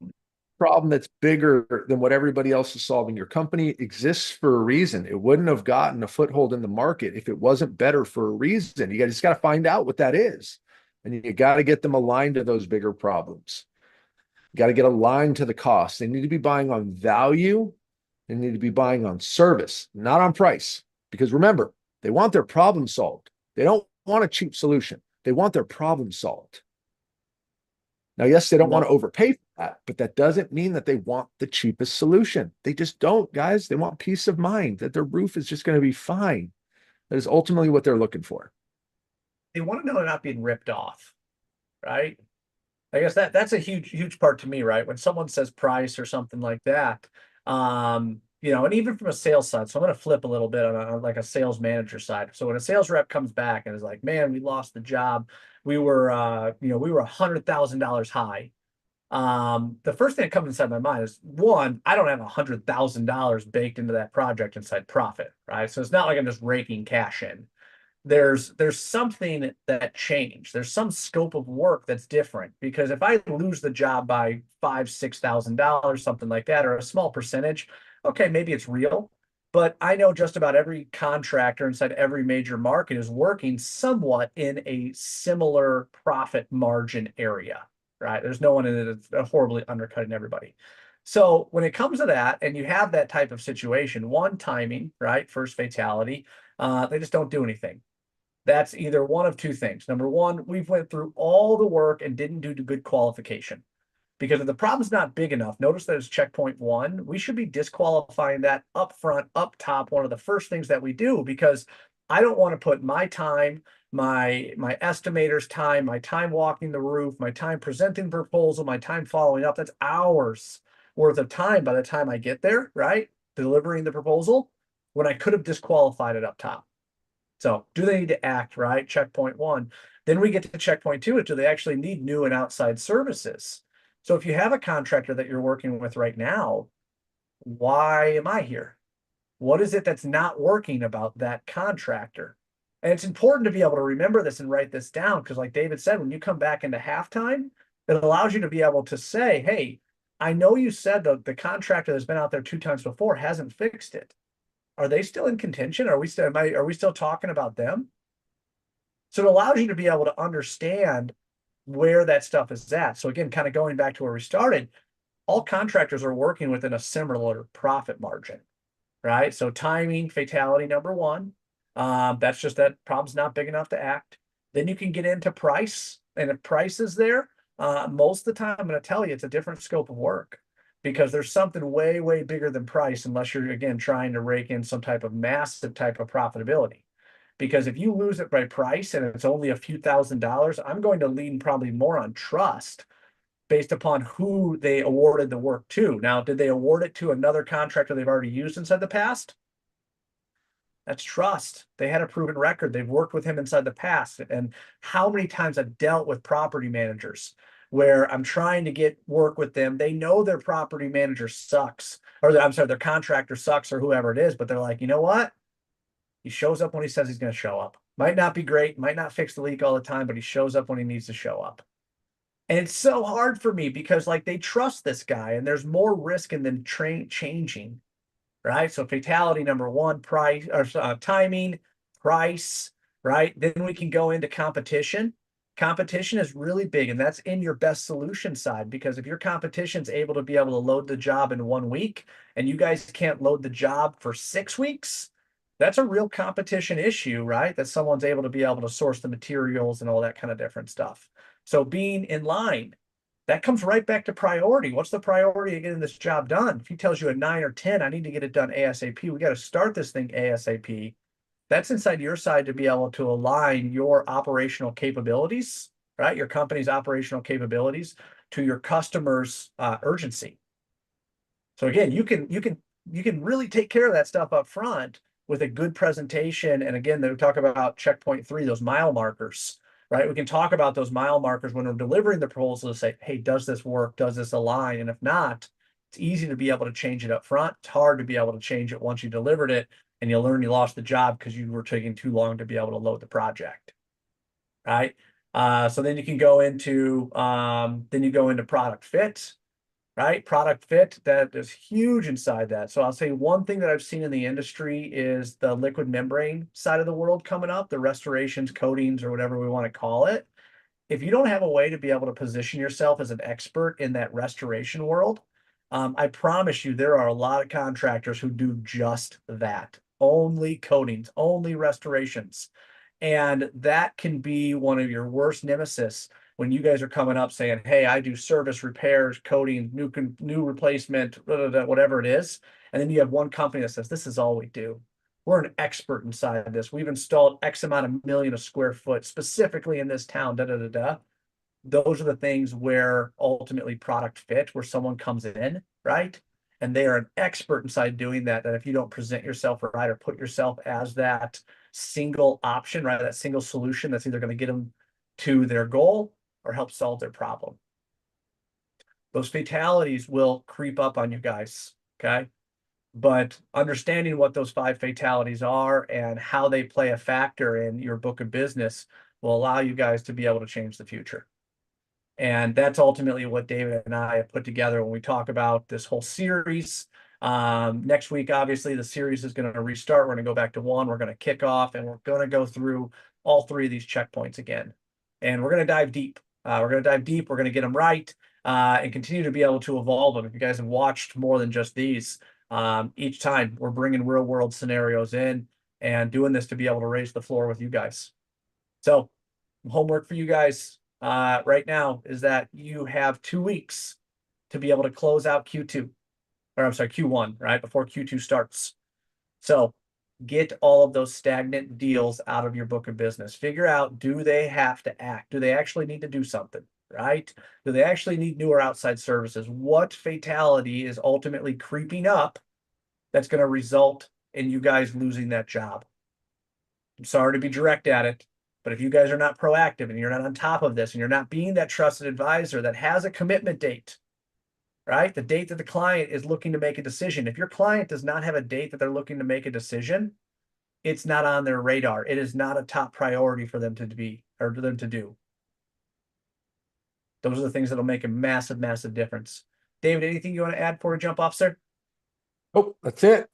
problem that's bigger than what everybody else is solving. Your company exists for a reason. It wouldn't have gotten a foothold in the market if it wasn't better for a reason. You just got to find out what that is. And you got to get them aligned to those bigger problems. You got to get aligned to the cost. They need to be buying on value. They need to be buying on service, not on price. Because remember, they want their problem solved. They don't want a cheap solution. They want their problem solved. Now, yes, they don't want to overpay for that, but that doesn't mean that they want the cheapest solution. They just don't, guys. They want peace of mind that their roof is just going to be fine. That is ultimately what they're looking for. They want to know they're not being ripped off, right? I guess that's a huge part to me, right? When someone says price or something like that, and even from a sales side. So I'm going to flip a little bit on like a sales manager side. So when a sales rep comes back and is like, "Man, we lost the job. We were $100,000 high." The first thing that comes inside my mind is, one, I don't have $100,000 baked into that project inside profit, right? So it's not like I'm just raking cash in. There's something that changed. There's some scope of work that's different, because if I lose the job by $5,000, $6,000, something like that, or a small percentage, okay, maybe it's real. But I know just about every contractor inside every major market is working somewhat in a similar profit margin area, right? There's no one in it that's horribly undercutting everybody. So when it comes to that, and you have that type of situation, one, timing, right? First fatality, they just don't do anything. That's either one of two things. Number one, we've went through all the work and didn't do good qualification. Because if the problem's not big enough, notice that it's checkpoint one, we should be disqualifying that up front, up top, one of the first things that we do, because I don't want to put my time, my estimator's time, my time walking the roof, my time presenting proposal, my time following up. That's hours worth of time by the time I get there, right? Delivering the proposal, when I could have disqualified it up top. So do they need to act, right? Checkpoint one. Then we get to checkpoint two. Do they actually need new and outside services? So if you have a contractor that you're working with right now, why am I here? What is it that's not working about that contractor? And it's important to be able to remember this and write this down, because like David said, when you come back into halftime, it allows you to be able to say, hey, I know you said the contractor that's been out there 2 times before hasn't fixed it. Are they still in contention? Are we still talking about them? So it allows you to be able to understand where that stuff is at. So again, kind of going back to where we started, all contractors are working within a similar profit margin, right? So timing, fatality, number one. That's just that problem's not big enough to act. Then you can get into price. And if price is there, most of the time, I'm going to tell you it's a different scope of work, because there's something way bigger than price, unless you're, again, trying to rake in some type of massive type of profitability. Because if you lose it by price and it's only a few $1,000s, I'm going to lean probably more on trust based upon who they awarded the work to. Now, did they award it to another contractor they've already used inside the past? That's trust. They had a proven record. They've worked with him inside the past. And how many times I've dealt with property managers where I'm trying to get work with them. They know their property manager sucks, or I'm sorry, their contractor sucks, or whoever it is, but they're like, you know what? He shows up when he says he's going to show up. Might not be great, might not fix the leak all the time, but he shows up when he needs to show up. And it's so hard for me, because like they trust this guy, and there's more risk in them changing, right? So fatality number one, price, or timing, price, right? Then we can go into competition. Competition is really big, and that's in your best solution side, because if your competition's able to be able to load the job in 1 week and you guys can't load the job for 6 weeks, that's a real competition issue, right? That someone's able to be able to source the materials and all that kind of different stuff. So being in line, That comes right back to priority. What's the priority of getting this job done? If he tells you a 9 or 10, I need to get it done ASAP. We got to start this thing ASAP. That's inside your side to be able to align your operational capabilities, right? Your company's operational capabilities to your customers' urgency. So again, you can really take care of that stuff up front with a good presentation. And again, they talk about checkpoint 3, those mile markers, right? We can talk about those mile markers when we're delivering the proposal to say, hey, does this work? Does this align? And if not, it's easy to be able to change it up front. It's hard to be able to change it once you delivered it and you learn you lost the job because you were taking too long to be able to load the project, right? So then you can go into product fit, right? Product fit, that is huge inside that. So I'll say one thing that I've seen in the industry is the liquid membrane side of the world coming up, the restorations, coatings, or whatever we want to call it. If you don't have a way to be able to position yourself as an expert in that restoration world, I promise you there are a lot of contractors who do just that. Only coatings, only restorations. And that can be one of your worst nemesis when you guys are coming up saying, hey, I do service, repairs, coating, new replacement, whatever it is. And then you have one company that says, this is all we do. We're an expert inside of this. We've installed X amount of million of square foot specifically in this town, da da da da. Those are the things where ultimately product fit, where someone comes in, right? And they are an expert inside doing that. That if you don't present yourself right or put yourself as that single option, right? That single solution that's either going to get them to their goal or help solve their problem. Those fatalities will creep up on you guys, okay? But understanding what those 5 fatalities are and how they play a factor in your book of business will allow you guys to be able to change the future. And that's ultimately what David and I have put together when we talk about this whole series. Next week, obviously, the series is going to restart. We're going to go back to 1. We're going to kick off, and we're going to go through all 3 of these checkpoints again. And we're going to dive deep. We're going to dive deep. We're going to get them right and continue to be able to evolve them. If you guys have watched more than just these, each time we're bringing real world scenarios in and doing this to be able to raise the floor with you guys. So homework for you guys right now is that you have 2 weeks to be able to close out Q2, or I'm sorry, Q1, right? Before Q2 starts. So get all of those stagnant deals out of your book of business. Figure out, do they have to act? Do they actually need to do something, right? Do they actually need newer outside services? What fatality is ultimately creeping up that's going to result in you guys losing that job? I'm sorry to be direct at it, but if you guys are not proactive and you're not on top of this and you're not being that trusted advisor that has a commitment date, right? The date that the client is looking to make a decision. If your client does not have a date that they're looking to make a decision, it's not on their radar. It is not a top priority for them to be or for them to do. Those are the things that'll make a massive, massive difference. David, anything you want to add before we jump off, sir? Oh, that's it.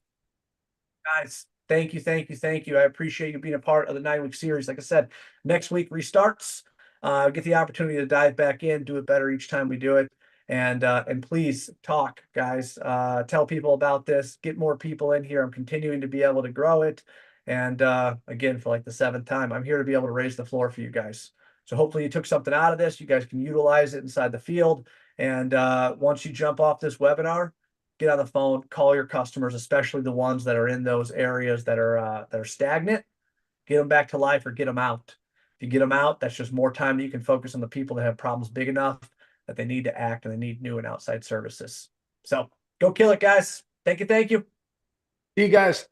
Guys, thank you, thank you, thank you. I appreciate you being a part of the 9-week series. Like I said, next week restarts. Get the opportunity to dive back in, do it better each time we do it. And please talk, guys. Tell people about this. Get more people in here. I'm continuing to be able to grow it. And again, for like the 7th time, I'm here to be able to raise the floor for you guys. So hopefully you took something out of this. You guys can utilize it inside the field. And once you jump off this webinar, get on the phone, call your customers, especially the ones that are in those areas that are stagnant. Get them back to life or get them out. If you get them out, that's just more time that you can focus on the people that have problems big enough that they need to act and they need new and outside services. So go kill it, guys. Thank you. Thank you. See you guys.